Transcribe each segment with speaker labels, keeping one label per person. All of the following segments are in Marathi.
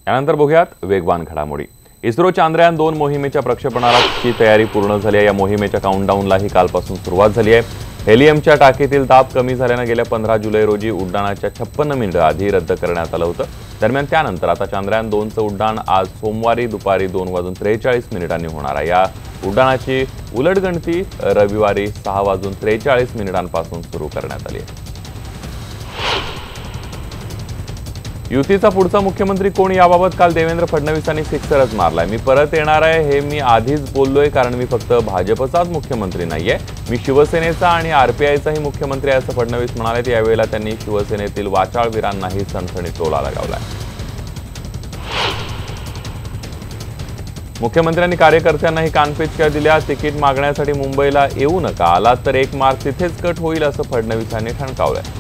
Speaker 1: यानंतर बघूयात वेगवान घडामोडी। इस्रो चांद्रयान 2 मोहिमेच्या प्रक्षेपणाची तयारी पूर्ण झाली आहे। या मोहिमेच्या काउंटडाऊनलाही कालपासून सुरुवात झाली आहे। हेलियमच्या टाकीतील दाब कमी झाल्याने गेल्या 15 जुलै रोजी उड्डाणाच्या 56 मिनिटं आधी रद्द करण्यात आलं होतं। दरम्यान त्यानंतर आता चांद्रयान 2चं उड्डाण आज सोमवारी दुपारी 2:43 होणार आहे। या उड्डाणाची उलटगणती रविवारी 6:43 सुरू करण्यात आली आहे। युतीचा पुढचा मुख्यमंत्री कोण याबाबत काल देवेंद्र फडणवीसांनी सिक्सरच मारलाय। मी परत येणार आहे हे मी आधीच बोललोय, कारण मी फक्त भाजपचाच मुख्यमंत्री नाहीये, मी शिवसेनेचा आणि आरपीआयचाही मुख्यमंत्री आहे असं फडणवीस म्हणाले। यावेळेला त्यांनी शिवसेनेतील वाचाळवीरांनाही सणसणीत टोला लगावलाय। मुख्यमंत्र्यांनी कार्यकर्त्यांनाही कानपिचक्या दिल्या। तिकीट मागण्यासाठी मुंबईला येऊ नका, आलात तर एक मार्क तिथेच कट होईल असं फडणवीसांनी ठणकावलंय।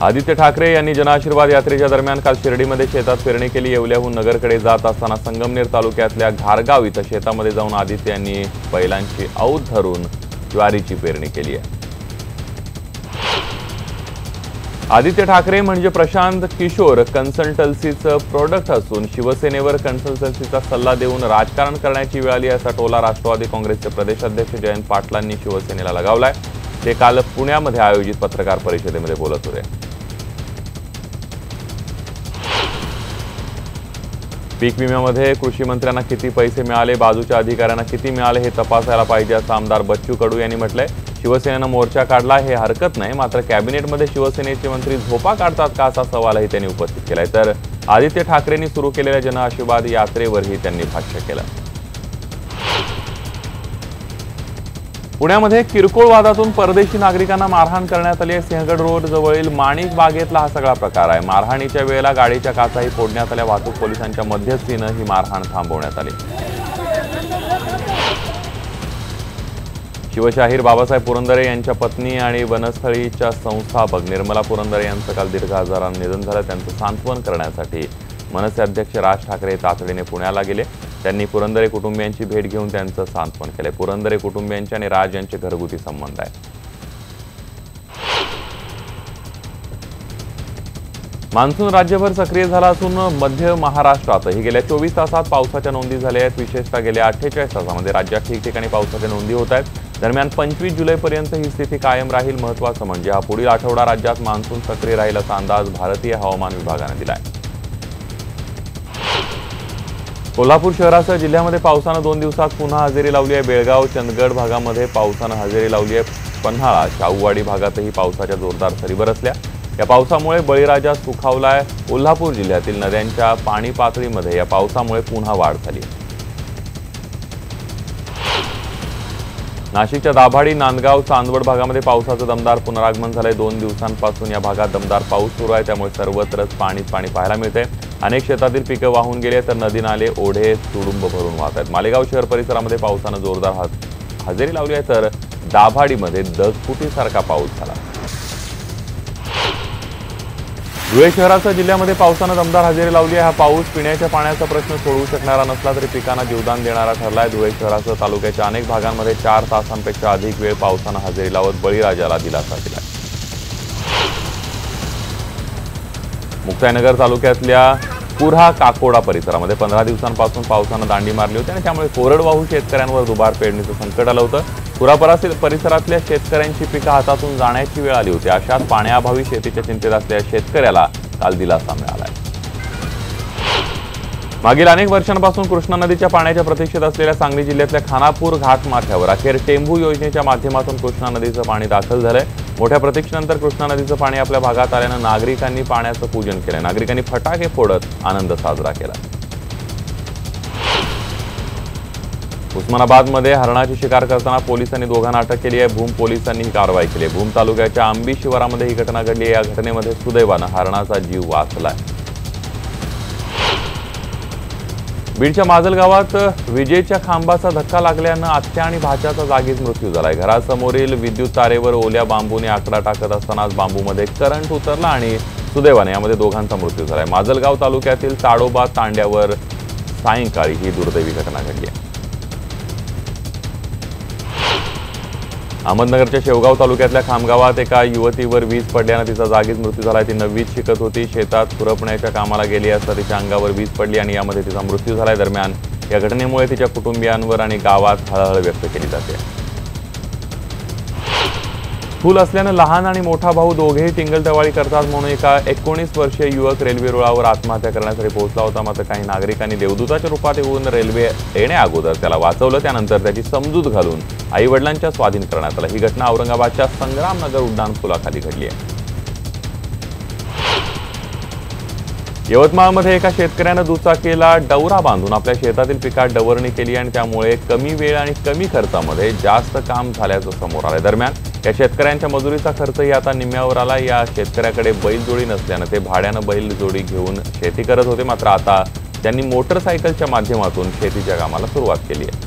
Speaker 1: आदित्य ठाकरे यांनी जनआशीर्वाद यात्रेच्या दरम्यान काल शिर्डीमध्ये शेतात पेरणी केली। येवल्याहून नगरकडे जात असताना संगमनेर तालुक्यातल्या घारगाव इथं शेतामध्ये जाऊन आदित्य यांनी बैलांची औत धरून ज्वारीची पेरणी केली आहे। आदित्य ठाकरे म्हणजे प्रशांत किशोर कन्सल्टन्सीचं प्रोडक्ट असून शिवसेनेवर कन्सल्टन्सीचा सल्ला देऊन राजकारण करण्याची वेळ आली असा टोला राष्ट्रवादी काँग्रेसचे प्रदेशाध्यक्ष जयंत पाटलांनी शिवसेनेला लगावलाय। ते काल पुण्यामध्ये आयोजित पत्रकार परिषदेमध्ये बोलत होते। पीक विम्यामध्ये कृषी मंत्र्यांना किती पैसे मिळाले, बाजूच्या अधिकाऱ्यांना किती मिळाले हे तपासायला पाहिजे असं आमदार बच्चू कडू यांनी म्हटलंय। शिवसेनेनं मोर्चा काढला हे हरकत नाही, मात्र कॅबिनेटमध्ये शिवसेनेचे मंत्री झोपा काढतात का असा सवालही त्यांनी उपस्थित केलाय। तर आदित्य ठाकरेंनी सुरू केलेल्या जनआशीर्वाद यात्रेवरही त्यांनी भाष्य केलं। पुण्यामध्ये किरकोळ वादातून परदेशी नागरिकांना मारहाण करण्यात आली आहे। सिंहगड रोड जवळील माणिक बागेतला हा सगळा प्रकार आहे। मारहाणीच्या वेळेला गाडीच्या काचाही फोडण्यात आल्या। वाहतूक पोलिसांच्या मध्यस्थीनं ही मारहाण थांबवण्यात आली। शिवशाहीर बाबासाहेब पुरंदरे यांच्या पत्नी आणि वनस्थळीच्या संस्थापक निर्मला पुरंदरे यांचं काल दीर्घ आजारानं निधन झालं। त्यांचं सांत्वन करण्यासाठी मनसे अध्यक्ष राज ठाकरे तातडीने पुण्याला गेले। त्यांनी पुरंदरे कुटुंबियांची भेट घेऊन त्यांचं सांत्वन केले। पुरंदरे कुटुंबियांचे आणि राज यांचे घरगुती संबंध आहेत। मान्सून राज्यभर सक्रिय झाला असून मध्य महाराष्ट्रातही गेल्या 24 तासात पावसाच्या नोंदी झाल्या आहेत। विशेषतः गेल्या 48 तासांमध्ये राज्यात ठिकठिकाणी पावसाच्या नोंदी होत आहेत। दरम्यान 25 जुलैपर्यंत ही स्थिती कायम राहील। महत्त्वाचं म्हणजे हा पुढील आठवडा राज्यात मान्सून सक्रिय राहील असा अंदाज भारतीय हवामान विभागाने दिलाय। कोल्हापूर शहरासह जिल्ह्यामध्ये पावसानं 2 दिवसात पुन्हा हजेरी लावली आहे। बेळगाव चंदगड भागामध्ये पावसानं हजेरी लावली आहे। पन्हाळा शाहूवाडी भागातही पावसाच्या जोरदार सरी बरसल्या। या पावसामुळे बळीराजा सुखावलाय। कोल्हापूर जिल्ह्यातील नद्यांच्या पाणी पातळीमध्ये या पावसामुळे पुन्हा वाढ झाली। नाशिकच्या दाभाडी नांदगाव चांदवड भागामध्ये पावसाचं दमदार पुनरागमन झालंय। 2 दिवसांपासून या भागात दमदार पाऊस सुरू आहे, त्यामुळे सर्वत्रच पाणी पाहायला मिळते। अनेक शेतातील पिकं वाहून गेले तर नदी नाले ओढे तुडुंब भरून वाहत आहेत। मालेगाव शहर परिसरामध्ये पावसानं जोरदार हजेरी लावली आहे, तर दाभाडीमध्ये ढगफुटीसारखा पाऊस झाला। धुळे शहरासह जिल्ह्यामध्ये पावसानं दमदार हजेरी लावली आहे। हा पाऊस पिण्याच्या पाण्याचा प्रश्न सोडवू शकणारा नसला तरी पिकांना जीवदान देणारा ठरलाय। धुळे शहरासह तालुक्याच्या अनेक भागांमध्ये 4 तासांपेक्षा अधिक वेळ पावसानं हजेरी लावत बळीराजाला दिलासा दिलाय। मुक्ताईनगर तालुक्यातल्या कुऱ्हा काकोडा परिसरामध्ये 15 दिवसांपासून पावसानं दांडी मारली होती आणि त्यामुळे कोरडवाहू शेतकऱ्यांवर दुबार पेरणीचं संकट आलं होतं। कुऱ्हा परिसरातल्या शेतकऱ्यांची पिकं हातातून जाण्याची वेळ आली होती। अशात पाण्याअभावी शेतीच्या चिंतेत असलेल्या शेतकऱ्याला काल दिलासा मिळालाय। मागील अनेक वर्षांपासून कृष्णा नदीच्या पाण्याच्या प्रतीक्षेत असलेल्या सांगली जिल्ह्यातल्या खानापूर घाटमाथ्यावर अखेर टेंभू योजनेच्या माध्यमातून कृष्णा नदीचं पाणी दाखल झालंय। मोठ्या प्रतीक्षेनंतर कृष्णा नदीचं पाणी आपल्या भागात आल्यानं नागरिकांनी पाण्याचं पूजन केलं। नागरिकांनी फटाके फोडत आनंद साजरा केला। उस्मानाबादमध्ये हरणाची शिकार करताना पोलिसांनी दोघांना अटक केली आहे। भूम पोलिसांनी ही कारवाई केली। भूम तालुक्याच्या आंबी शिवारामध्ये ही घटना घडली आहे। या घटनेमध्ये सुदैवानं हरणाचा जीव वाचलाय। बीडच्या माजलगावात विजेच्या खांबाचा धक्का लागल्यानं आत्या आणि भाच्याचा जागीच मृत्यू झालाय। घरासमोरील विद्युत तारेवर ओल्या बांबूने आकडा टाकत असतानाच बांबूमध्ये करंट उतरला आणि सुदैवाने यामध्ये दोघांचा मृत्यू झालाय। माजलगाव तालुक्यातील ताडोबा तांड्यावर सायंकाळी ही दुर्दैवी घटना घडली आहे। अहमदनगरच्या शेवगाव तालुक्यातल्या खामगावात एका युवतीवर वीज पडल्याने तिचा जागीच मृत्यू झाला। ती 9वीत शिकत होती। शेतात खुरपण्याच्या कामाला गेली असता तिच्या अंगावर वीज पडली आणि यामध्ये तिचा मृत्यू झाला। दरम्यान या घटनेमुळे तिच्या कुटुंबियांवर आणि गावात हळहळ व्यक्त केली जाते। फूल असल्याने लहान आणि मोठा भाऊ दोघेही टिंगलटवाळी करतात म्हणून एका 19 वर्षीय युवक रेल्वे रुळावर आत्महत्या करण्यासाठी पोहोचला होता। मात्र काही नागरिकांनी देवदूताच्या रूपात येऊन रेल्वे येण्या अगोदर त्याला वाचवलं। त्यानंतर त्याची समजूत घालून आई वडिलांच्या स्वाधीन करण्यात आलं। ही घटना औरंगाबादच्या संग्रामनगर उड्डाण पुलाखाली घडली आहे। यवतमाळमध्ये एका शेतकऱ्यानं दुचाकीला डवरा बांधून आपल्या शेतातील पिकात डवरणी केली आणि त्यामुळे कमी वेळ आणि कमी खर्चामध्ये जास्त काम झाल्याचं समोर आलं। दरम्यान या शेतकऱ्यांच्या मजुरीचा खर्चही आता निम्म्यावर आला। या शेतकऱ्याकडे बैलजोडी नसल्यानं ते भाड्यानं बैलजोडी घेऊन शेती करत होते। मात्र आता त्यांनी मोटरसायकलच्या माध्यमातून शेतीच्या कामाला सुरुवात केली आहे।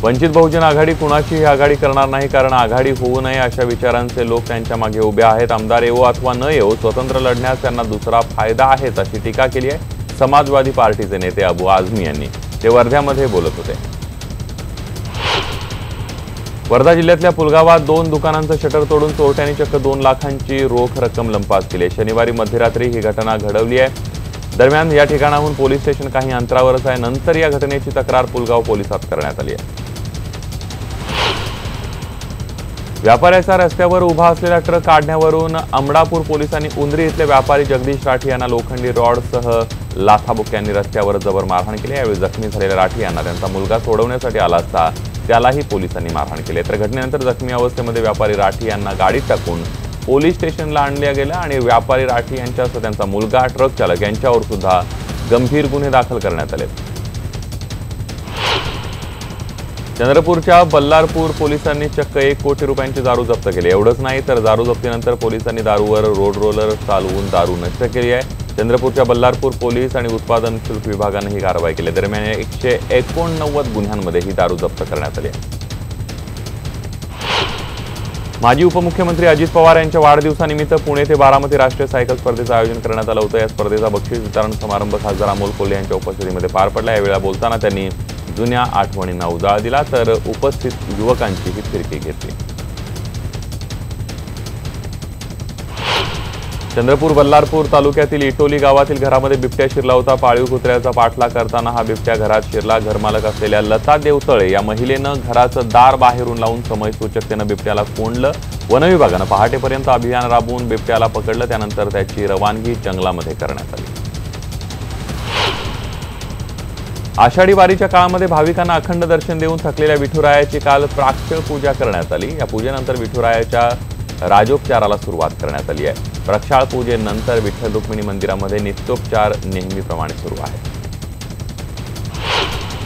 Speaker 1: वंचित बहुजन आघाडी कुणाचीही आघाडी करणार नाही, कारण आघाडी होऊ नये अशा विचारांचे लोक त्यांच्या मागे उभे आहेत। आमदार येवो अथवा न येवो, स्वतंत्र लढण्यास त्यांना दुसरा फायदा आहेच अशी टीका केली आहे समाजवादी पार्टीचे नेते अबू आझमी यांनी। ते वर्ध्यामध्ये बोलत होते। वर्धा जिल्ह्यातल्या पुलगावात 2 दुकानांचं शटर तोडून चोरट्यांनी चक्क 2 लाखांची रोख रक्कम लंपास केली। शनिवारी मध्यरात्री ही घटना घडवली आहे। दरम्यान या ठिकाणाहून पोलीस स्टेशन काही अंतरावरच आहे। नंतर या घटनेची तक्रार पुलगाव पोलिसात करण्यात आली आहे। व्यापाऱ्याचा रस्त्यावर उभा असलेला ट्रक काढण्यावरून अमडापूर पोलिसांनी उंदरी इथले व्यापारी जगदीश राठी यांना लोखंडी रॉडसह लाथाबुक्क्यांनी रस्त्यावर जबर मारहाण केली। यावेळी जखमी झालेल्या राठी यांना त्यांचा मुलगा सोडवण्यासाठी आला असता त्यालाही पोलिसांनी मारहाण केली। तर घटनेनंतर जखमी अवस्थेमध्ये व्यापारी राठी यांना गाडीत टाकून पोलीस स्टेशनला आणले गेले आणि व्यापारी राठी यांच्यासह त्यांचा मुलगा, ट्रक चालक यांच्यावर सुद्धा गंभीर गुन्हे दाखल करण्यात आले। चंद्रपूरच्या बल्लारपूर पोलिसांनी चक्क 1 कोटी रुपयांची दारू जप्त केली। एवढंच नाही तर दारू जप्तीनंतर पोलिसांनी दारूवर रोड रोलर चालवून दारू नष्ट केली आहे। चंद्रपूरच्या बल्लारपूर पोलीस आणि उत्पादन शुल्क विभागाने ही कारवाई केली। दरम्यान 189 गुन्ह्यांमध्ये ही दारू जप्त करण्यात आली आहे। माजी उपमुख्यमंत्री अजित पवार यांच्या वाढदिवसानिमित्त पुणे ते बारामती राष्ट्रीय सायकल स्पर्धेचं आयोजन करण्यात आलं होतं। या स्पर्धेचा बक्षीस वितरण समारंभ खासदार अमोल कोल्हे यांच्या उपस्थितीमध्ये पार पडला। यावेळी बोलताना त्यांनी जुन्या आठवणींना उजाळा दिला तर उपस्थित युवकांचीही फिरकी घेतली। चंद्रपूर बल्लारपूर तालुक्यातील इटोली गावातील घरामध्ये बिबट्या शिरला होता। पाळीव कुत्र्याचा पाठलाग करताना हा बिबट्या घरात शिरला। घरमालक असलेल्या लता देवतळे या महिलेनं घराचं दार बाहेरून लावून समयसूचकतेनं बिबट्याला कोंडलं। वनविभागानं पहाटेपर्यंत अभियान राबवून बिबट्याला पकडलं। त्यानंतर त्याची रवानगी जंगलामध्ये करण्यात आली। आषाढी वारीच्या काळामध्ये भाविकांना अखंड दर्शन देऊन थकलेल्या विठुरायाची काल प्राक्षळ पूजा करण्यात आली। या पूजेनंतर विठुरायाच्या राजोपचाराला सुरुवात करण्यात आली आहे। प्रक्षाळ पूजेनंतर विठ्ठल रुक्मिणी मंदिरामध्ये नित्योपचार नेहमीप्रमाणे सुरू आहे।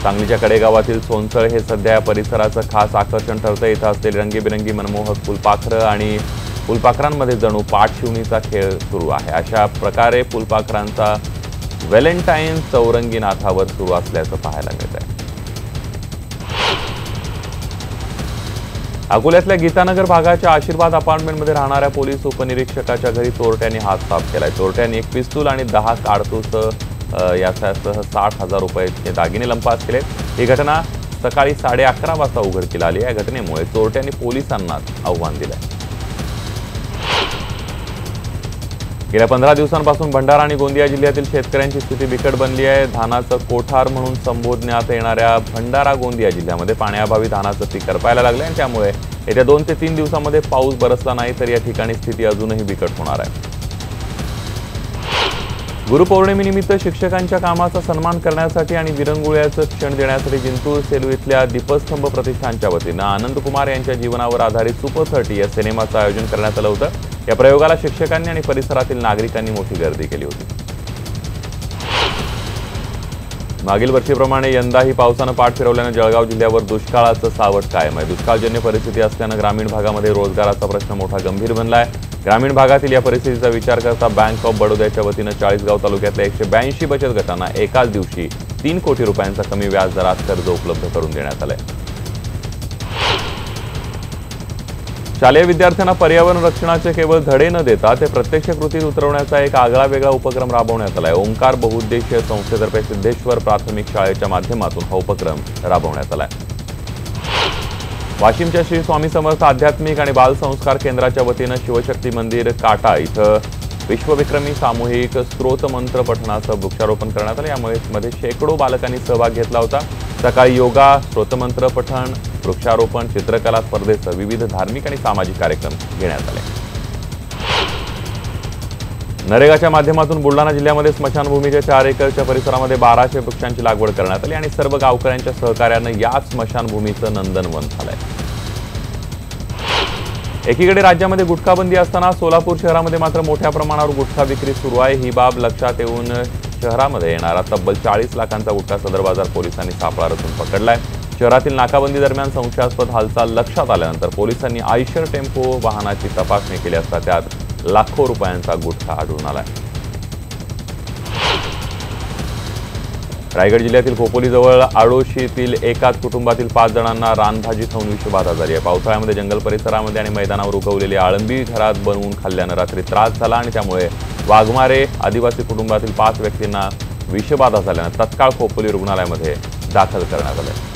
Speaker 1: सांगलीच्या कडेगावातील सोनसळ हे सध्या या परिसराचं खास आकर्षण ठरतं। इथं असलेली रंगीबिरंगी मनमोहक फुलपाखरं आणि फुलपाखरांमध्ये जणू पाठशिवणीचा खेळ सुरू आहे। अशा प्रकारे फुलपाखरांचा व्हॅलेंटाईन चौरंगी नाथावर सुरू असल्याचं पाहायला मिळत आहे। अकोल्यातल्या गीतानगर भागाच्या आशीर्वाद अपार्टमेंटमध्ये राहणाऱ्या पोलीस उपनिरीक्षकाच्या घरी चोरट्यांनी हात साफ केलाय। चोरट्यांनी 1 पिस्तूल आणि 10 काडतूस यासह 60,000 रुपयाचे दागिने लंपास केले। ही घटना सकाळी 11:30 वाजता उघडकीला आली। या घटनेमुळे चोरट्यांनी पोलिसांना आव्हान दिलंय। गेल्या 15 दिवसांपासून भंडारा आणि गोंदिया जिल्ह्यातील शेतकऱ्यांची स्थिती बिकट बनली आहे। धानाचं कोठार म्हणून संबोधण्यात येणाऱ्या भंडारा गोंदिया जिल्ह्यामध्ये पाण्याअभावी धानाचं पीक करपायला लागलं आहे। त्यामुळे येत्या 2 ते 3 दिवसांमध्ये पाऊस बरसला नाही तर या ठिकाणी स्थिती अजूनही बिकट होणार आहे। गुरुपौर्णिमेनिमित्त शिक्षकांच्या कामाचा सन्मान करण्यासाठी आणि विरंगुळ्याचं क्षण देण्यासाठी जिंतूर सेलू इथल्या दीपस्तंभ प्रतिष्ठानच्या वतीनं आनंद कुमार यांच्या जीवनावर आधारित सुपर 30 या सिनेमाचं आयोजन करण्यात आलं होतं। या प्रयोगाला शिक्षकांनी आणि परिसरातील नागरिकांनी मोठी गर्दी केली होती। मागील वर्षीप्रमाणे यंदाही पावसानं पाठ फिरवल्यानं जळगाव जिल्ह्यावर दुष्काळाचं सावट कायम आहे। दुष्काळजन्य परिस्थिती असल्यानं ग्रामीण भागामध्ये रोजगाराचा प्रश्न मोठा गंभीर बनला आहे। ग्रामीण भागातील या परिस्थितीचा विचार करता बँक ऑफ बडोद्याच्या वतीनं 40गाव तालुक्यातल्या 182 बचत गटांना एकाच दिवशी 3 कोटी रुपयांचा कमी व्याज दरात कर्ज उपलब्ध करून देण्यात आलंय। शालेय विद्यार्थ्यांना पर्यावरण रक्षणाचे केवळ धडे न देता ते प्रत्यक्ष कृतीत उतरवण्याचा एक आगळा वेगळा उपक्रम राबवण्यात आलाय। ओंकार बहुउद्देशीय संस्थेतर्फे सिद्धेश्वर प्राथमिक शाळेच्या माध्यमातून हा उपक्रम राबवण्यात आलाय। वाशिमच्या श्री स्वामी समर्थ आध्यात्मिक आणि बाल संस्कार केंद्राच्या वतीनं शिवशक्ती मंदिर काटा इथं विश्वविक्रमी सामूहिक स्तोत्र मंत्र पठणाचं वृक्षारोपण करण्यात आलं। यामध्ये शेकडो बालकांनी सहभाग घेतला होता। सकाळी योगा, स्तोत्रमंत्र पठण, वृक्षारोपण, चित्रकला स्पर्धेसह विविध धार्मिक आणि सामाजिक कार्यक्रम घेण्यात आले। नरेगाच्या माध्यमातून बुलढाणा जिल्ह्यामध्ये स्मशानभूमीच्या 4 एकरच्या परिसरामध्ये 1200 वृक्षांची लागवड करण्यात आली आणि सर्व गावकऱ्यांच्या सहकार्यानं याच स्मशानभूमीचं नंदनवन झालंय। एकीकडे राज्यामध्ये गुटखाबंदी असताना सोलापूर शहरामध्ये मात्र मोठ्या प्रमाणावर गुटखा विक्री सुरू आहे। ही बाब लक्षात येऊन शहरामध्ये येणारा तब्बल 40 लाखांचा गुटखा सदर बाजार पोलिसांनी सापळा रचून पकडलाय। शहरातील नाकाबंदी दरम्यान संशयास्पद हालचाल लक्षात आल्यानंतर पोलिसांनी आयशर टेम्पो वाहनाची तपासणी केली असता त्यात लाखो रुपयांचा गुटखा आढळून आलाय। रायगड जिल्ह्यातील खोपोलीजवळ आडोशीतील एकाच कुटुंबातील 5 जणांना रानभाजी खाऊन विषबाधा झाली आहे। पावसाळ्यामध्ये जंगल परिसरामध्ये आणि मैदानावर उगवलेली आळंबी घरात बनवून खाल्ल्यानं रात्री त्रास झाला आणि त्यामुळे वाघमारे आदिवासी कुटुंबातील 5 व्यक्तींना विषबाधा झाल्यानं तत्काळ खोपोली रुग्णालयामध्ये दाखल करण्यात आले।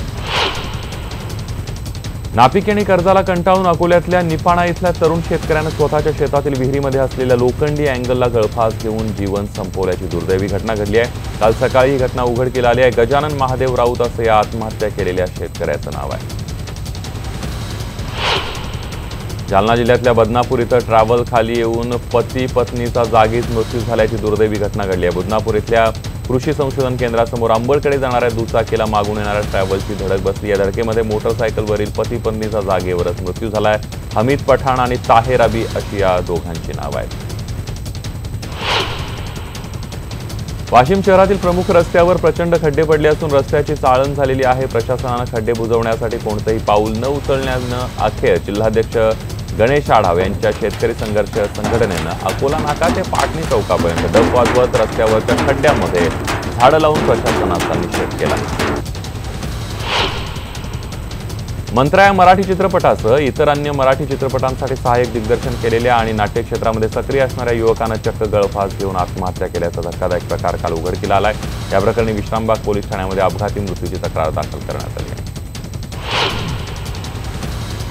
Speaker 1: नापिक आणि कर्जाला कंटाळून अकोल्यातल्या निपाणा इथल्या तरुण शेतकऱ्यानं स्वतःच्या शेतातील विहिरीमध्ये असलेल्या लोखंडी अँगलला गळफास घेऊन जीवन संपवल्याची दुर्दैवी घटना घडली आहे। काल सकाळी ही घटना उघडकीस आली आहे। गजानन महादेव राऊत असं या आत्महत्या केलेल्या शेतकऱ्याचं नाव आहे। जालना जिल्ह्यातल्या बदनापूर इथं ट्रॅव्हल खाली येऊन पती पत्नीचा जागीच मृत्यू झाल्याची दुर्दैवी घटना घडली आहे। बदनापूर इथल्या कृषी संशोधन केंद्रासमोर अंबडकडे जाणाऱ्या दुचाकीला मागून येणाऱ्या ट्रॅव्हलची धडक बसली। या धडकेमध्ये मोटरसायकलवरील पती पत्नीचा जागेवरच मृत्यू झालाय। हमीद पठाण आणि ताहेर अबी अशी या दोघांची नावं आहेत। वाशिम शहरातील प्रमुख रस्त्यावर प्रचंड खड्डे पडले असून रस्त्याची चाळण झालेली आहे। प्रशासनानं खड्डे बुजवण्यासाठी कोणतेही पाऊल न उचलण्यानं अखेर जिल्हाध्यक्ष गणेश आढाव यांच्या शेतकरी संघर्ष संघटनेनं अकोला नाका ते पाटणी चौकापर्यंत डब वाजवत रस्त्यावरच्या खड्ड्यांमध्ये झाडं लावून प्रशासनाचा निषेध केला। मंत्रा या मराठी चित्रपटासह इतर अन्य मराठी चित्रपटांसाठी सहाय्यक दिग्दर्शन केलेल्या आणि नाट्य क्षेत्रामध्ये सक्रिय असणाऱ्या युवकांना चक्क गळफास घेऊन आत्महत्या केल्याचा धक्कादायक प्रकार काल उघडकीला आलाय। या प्रकरणी विश्रामबाग पोलीस ठाण्यामध्ये अपघाती मृत्यूची तक्रार दाखल करण्यात आली आहे।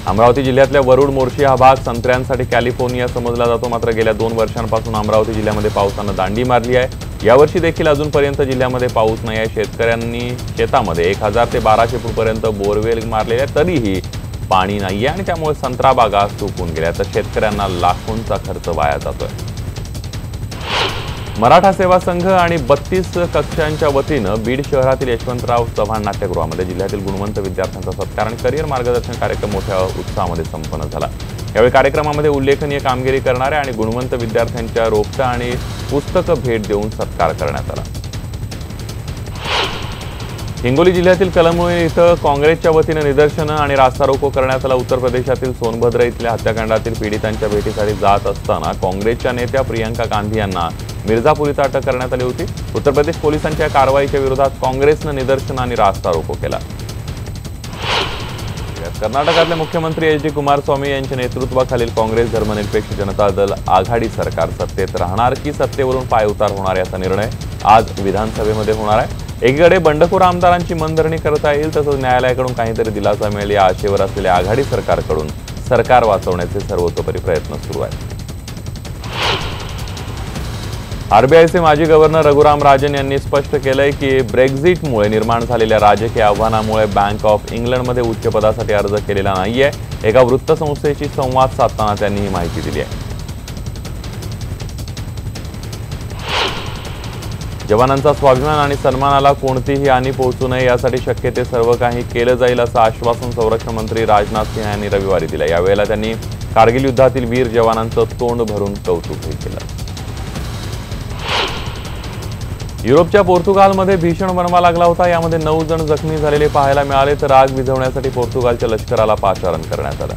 Speaker 1: अमरावती जिल्ह्यातल्या वरुड मोर्शी हा भाग संत्र्यांसाठी कॅलिफोर्निया समजला जातो। मात्र गेल्या 2 वर्षांपासून अमरावती जिल्ह्यामध्ये पावसानं दांडी मारली आहे। यावर्षी देखील अजूनपर्यंत जिल्ह्यामध्ये पाऊस नाही आहे। शेतकऱ्यांनी शेतामध्ये 1000 ते 1200 फूटपर्यंत बोरवेल मारलेले आहे, तरीही पाणी नाहीये आणि त्यामुळे संत्रा बागा सुकून गेल्या तर शेतकऱ्यांना लाखोंचा खर्च वाया जातोय। मराठा सेवा संघ आणि 32 कक्षांच्या वतीनं बीड शहरातील यशवंतराव चव्हाण नाट्यगृहामध्ये जिल्ह्यातील गुणवंत विद्यार्थ्यांचा सत्कार आणि करिअर मार्गदर्शन कार्यक्रम मोठ्या उत्साहामध्ये संपन्न झाला। यावेळी कार्यक्रमामध्ये उल्लेखनीय कामगिरी करणाऱ्या आणि गुणवंत विद्यार्थ्यांच्या रोपटं आणि पुस्तकं भेट देऊन सत्कार करण्यात आला। हिंगोली जिल्ह्यातील कलमुळी इथं काँग्रेसच्या वतीनं निदर्शनं आणि रास्ता रोको करण्यात आला। उत्तर प्रदेशातील सोनभद्र इथल्या हत्याकांडातील पीडितांच्या भेटीसाठी जात असताना काँग्रेसच्या नेत्या प्रियंका गांधी यांना मिर्झापूर इथं अटक करण्यात आली होती। उत्तर प्रदेश पोलिसांच्या कारवाईच्या विरोधात काँग्रेसनं निदर्शनं आणि रास्ता रोको केला। कर्नाटकातले मुख्यमंत्री एच डी कुमारस्वामी यांच्या नेतृत्वाखालील काँग्रेस धर्मनिरपेक्ष जनता दल आघाडी सरकार सत्तेत राहणार की सत्तेवरून पायउतार होणार याचा निर्णय आज विधानसभेमध्ये होणार आहे। एकीकडे बंडखोर आमदारांची मनधरणी करता येईल तसंच न्यायालयाकडून काहीतरी दिलासा मिळेल या आशेवर असलेल्या आघाडी सरकारकडून सरकार वाचवण्याचे सर्वतोपरी प्रयत्न सुरू आहेत। आरबीआयचे माजी गव्हर्नर रघुराम राजन यांनी स्पष्ट केलंय की ब्रेक्झिटमुळे निर्माण झालेल्या राजकीय आव्हानामुळे बँक ऑफ इंग्लंडमध्ये उच्चपदासाठी अर्ज केलेला नाहीये। एका वृत्तसंस्थेशी संवाद साधताना त्यांनी ही माहिती दिली आहे। जवानांचा स्वाभिमान आणि सन्मानाला कोणतीही हानी पोहोचू नये यासाठी शक्य ते सर्व काही केलं जाईल असं आश्वासन संरक्षण मंत्री राजनाथ सिंह यांनी रविवारी दिलं। यावेळेला त्यांनी कारगिल युद्धातील वीर जवानांचं तोंड भरून कौतुकही केलं। युरोपच्या पोर्तुगालमध्ये भीषण वणवा लागला होता। यामध्ये 9 जण जखमी झालेले पाहायला मिळाले तर आग विझवण्यासाठी पोर्तुगालच्या लष्कराला पाचारण करण्यात आलं।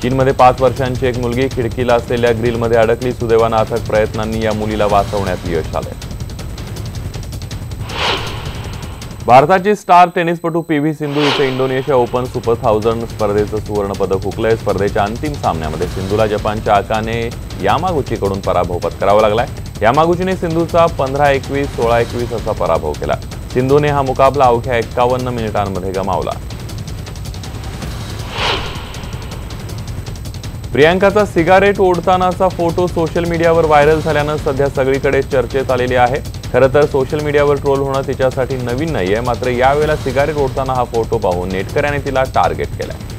Speaker 1: चीनमध्ये 5 वर्षांची एक मुलगी खिडकीला असलेल्या ग्रिलमध्ये अडकली। सुदैवानं अथक प्रयत्नांनी या मुलीला वाचवण्यात यश आले। भारताची स्टार टेनिसपटू पीव्ही सिंधू हिचं इंडोनेशिया ओपन सुपर 1000 स्पर्धेचं सुवर्ण पदक हुकलंय। स्पर्धेच्या अंतिम सामन्यामध्ये सिंधूला जपानच्या अकाने यामागुचीकडून पराभव पत्करावा लागलाय। यामागुचीने सिंधूचा 15-21, 16-21 असा पराभव केला। सिंधूने हा मुकाबला अवघ्या 51 मिनिटांमध्ये गमावला। प्रियांकाचा सिगारेट ओढतानाचा फोटो सोशल मीडियावर व्हायरल झाल्यानं सध्या सगळीकडे चर्चेत आलेली आहे। खरं तर सोशल मीडियावर ट्रोल होणं तिच्यासाठी नवीन नाहीये, मात्र यावेळेला सिगारेट ओढताना हा फोटो पाहून नेटकऱ्याने तिला टार्गेट केलाय।